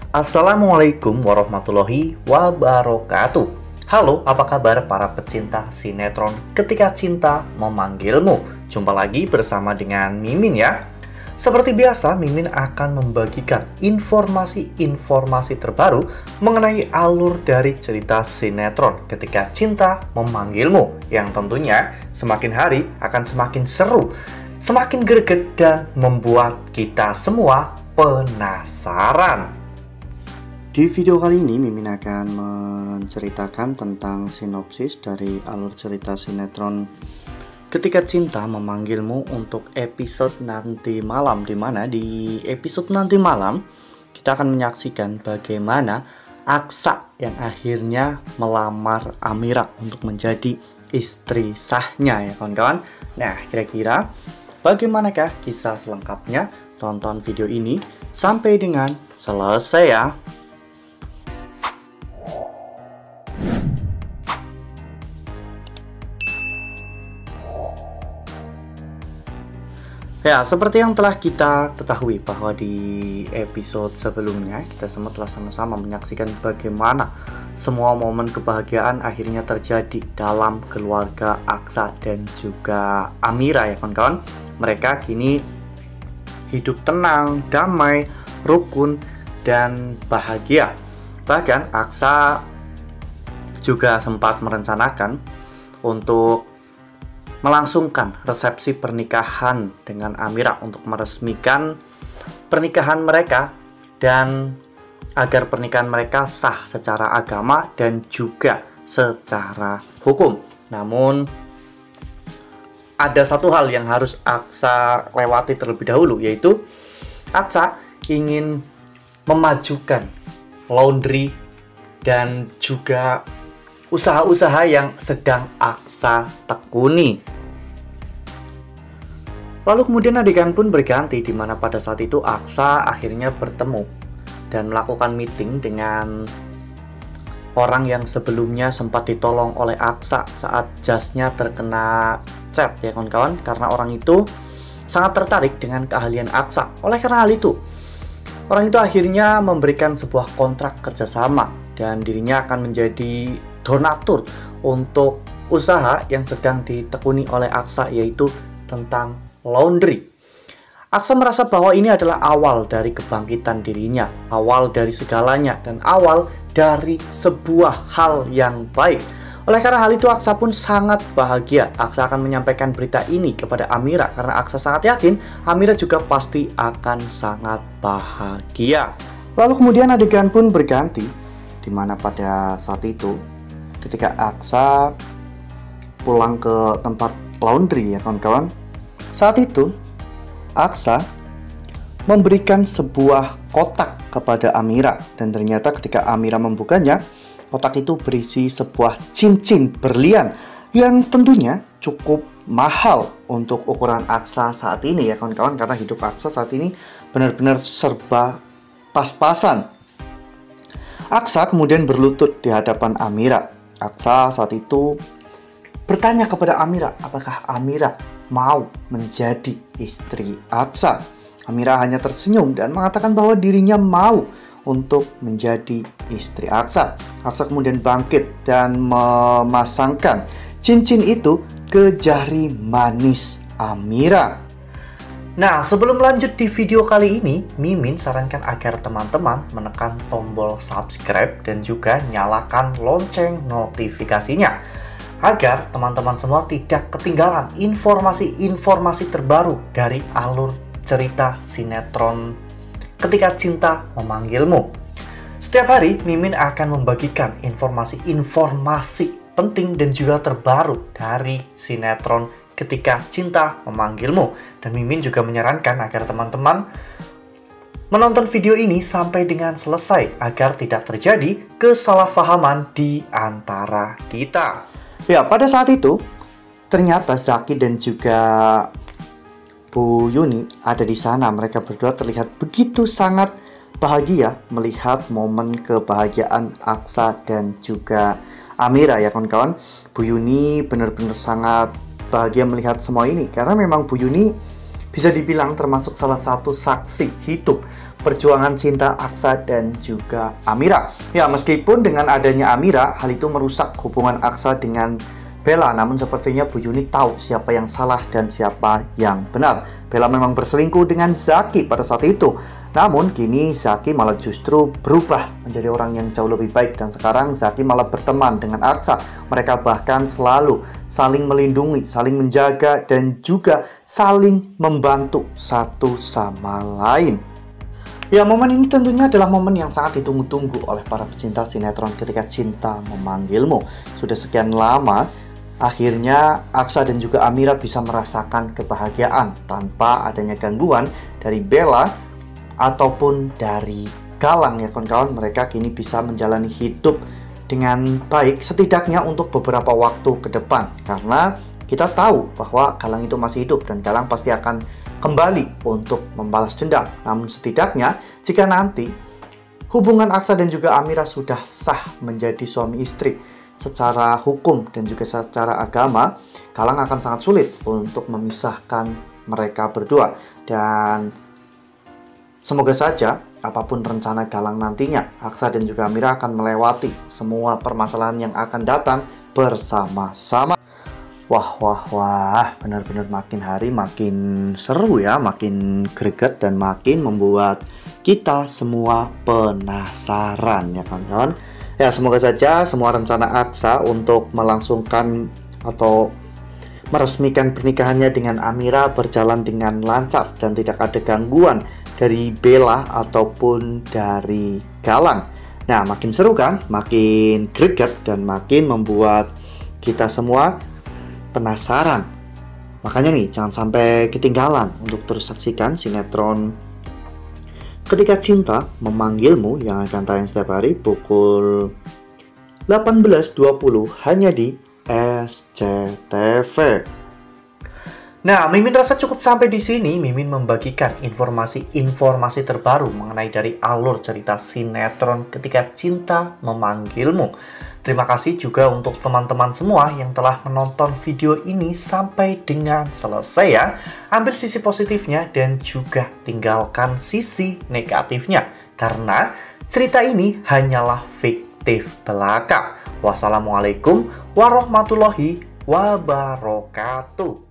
Assalamualaikum warahmatullahi wabarakatuh. Halo, apa kabar para pecinta sinetron Ketika Cinta Memanggilmu? Jumpa lagi bersama dengan Mimin ya. Seperti biasa, Mimin akan membagikan informasi-informasi terbaru mengenai alur dari cerita sinetron Ketika Cinta Memanggilmu, yang tentunya semakin hari akan semakin seru, semakin greget, dan membuat kita semua penasaran. Di video kali ini Mimin akan menceritakan tentang sinopsis dari alur cerita sinetron Ketika Cinta Memanggilmu untuk episode nanti malam, di mana di episode nanti malam kita akan menyaksikan bagaimana Aksa yang akhirnya melamar Amira untuk menjadi istri sahnya ya kawan-kawan. Nah, kira-kira bagaimanakah kisah selengkapnya? Tonton video ini sampai dengan selesai ya. Ya, seperti yang telah kita ketahui bahwa di episode sebelumnya kita semua telah sama-sama menyaksikan bagaimana semua momen kebahagiaan akhirnya terjadi dalam keluarga Aksa dan juga Amira ya kawan-kawan. Mereka kini hidup tenang, damai, rukun, dan bahagia. Bahkan Aksa juga sempat merencanakan untuk melangsungkan resepsi pernikahan dengan Amira untuk meresmikan pernikahan mereka dan agar pernikahan mereka sah secara agama dan juga secara hukum. Namun ada satu hal yang harus Aksa lewati terlebih dahulu, yaitu Aksa ingin memajukan laundry dan juga usaha-usaha yang sedang Aksa tekuni. Lalu kemudian adegan pun berganti, di mana pada saat itu Aksa akhirnya bertemu dan melakukan meeting dengan orang yang sebelumnya sempat ditolong oleh Aksa saat jasnya terkena cat ya kawan-kawan, karena orang itu sangat tertarik dengan keahlian Aksa. Oleh karena hal itu, orang itu akhirnya memberikan sebuah kontrak kerjasama dan dirinya akan menjadi donatur untuk usaha yang sedang ditekuni oleh Aksa, yaitu tentang laundry. Aksa merasa bahwa ini adalah awal dari kebangkitan dirinya, awal dari segalanya, dan awal dari sebuah hal yang baik. Oleh karena hal itu, Aksa pun sangat bahagia. Aksa akan menyampaikan berita ini kepada Amira karena Aksa sangat yakin Amira juga pasti akan sangat bahagia. Lalu kemudian adegan pun berganti, di mana pada saat itu ketika Aksa pulang ke tempat laundry ya kawan-kawan, saat itu Aksa memberikan sebuah kotak kepada Amira, dan ternyata ketika Amira membukanya, kotak itu berisi sebuah cincin berlian yang tentunya cukup mahal untuk ukuran Aksa saat ini ya kawan-kawan, karena hidup Aksa saat ini benar-benar serba pas-pasan. Aksa kemudian berlutut di hadapan Amira. Aksa saat itu bertanya kepada Amira, apakah Amira mau menjadi istri Aksa. Amira hanya tersenyum dan mengatakan bahwa dirinya mau untuk menjadi istri Aksa. Aksa kemudian bangkit dan memasangkan cincin itu ke jari manis Amira. Nah, sebelum lanjut di video kali ini, Mimin sarankan agar teman-teman menekan tombol subscribe dan juga nyalakan lonceng notifikasinya, agar teman-teman semua tidak ketinggalan informasi-informasi terbaru dari alur cerita sinetron Ketika Cinta Memanggilmu. Setiap hari, Mimin akan membagikan informasi-informasi penting dan juga terbaru dari sinetron Ketika Cinta Memanggilmu. Dan Mimin juga menyarankan agar teman-teman menonton video ini sampai dengan selesai agar tidak terjadi kesalahpahaman di antara kita. Ya, pada saat itu ternyata Zaki dan juga Bu Yuni ada di sana. Mereka berdua terlihat begitu sangat bahagia melihat momen kebahagiaan Aksa dan juga Amira ya kawan-kawan. Bu Yuni benar-benar sangat bahagia melihat semua ini, karena memang Bu Yuni bisa dibilang termasuk salah satu saksi hidup perjuangan cinta Aksa dan juga Amira. Ya, meskipun dengan adanya Amira, hal itu merusak hubungan Aksa dengan Bella, namun sepertinya Bu Yuni tahu siapa yang salah dan siapa yang benar. Bella memang berselingkuh dengan Zaki pada saat itu. Namun kini Zaki malah justru berubah menjadi orang yang jauh lebih baik, dan sekarang Zaki malah berteman dengan Aksa. Mereka bahkan selalu saling melindungi, saling menjaga, dan juga saling membantu satu sama lain. Ya, momen ini tentunya adalah momen yang sangat ditunggu-tunggu oleh para pecinta sinetron Ketika Cinta Memanggilmu. Sudah sekian lama, akhirnya Aksa dan juga Amira bisa merasakan kebahagiaan tanpa adanya gangguan dari Bella ataupun dari Galang, ya kawan-kawan. Mereka kini bisa menjalani hidup dengan baik, setidaknya untuk beberapa waktu ke depan. Karena kita tahu bahwa Galang itu masih hidup dan Galang pasti akan kembali untuk membalas dendam. Namun setidaknya jika nanti hubungan Aksa dan juga Amira sudah sah menjadi suami istri secara hukum dan juga secara agama, Galang akan sangat sulit untuk memisahkan mereka berdua. Dan semoga saja apapun rencana Galang nantinya, Aksa dan juga Amira akan melewati semua permasalahan yang akan datang bersama-sama. Wah, benar-benar makin hari makin seru ya, makin greget dan makin membuat kita semua penasaran ya kawan-kawan. Ya, semoga saja semua rencana Aksa untuk melangsungkan atau meresmikan pernikahannya dengan Amira berjalan dengan lancar dan tidak ada gangguan dari Bella ataupun dari Galang. Nah, makin seru kan, makin greget dan makin membuat kita semua penasaran. Makanya nih, jangan sampai ketinggalan untuk terus saksikan sinetron Ketika Cinta Memanggilmu yang akan tayang setiap hari pukul 18.20 hanya di SCTV. Nah, Mimin rasa cukup sampai di sini. Mimin membagikan informasi terbaru mengenai dari alur cerita sinetron Ketika Cinta Memanggilmu. Terima kasih juga untuk teman-teman semua yang telah menonton video ini sampai dengan selesai ya. Ambil sisi positifnya dan juga tinggalkan sisi negatifnya, karena cerita ini hanyalah fiktif belaka. Wassalamualaikum warahmatullahi wabarakatuh.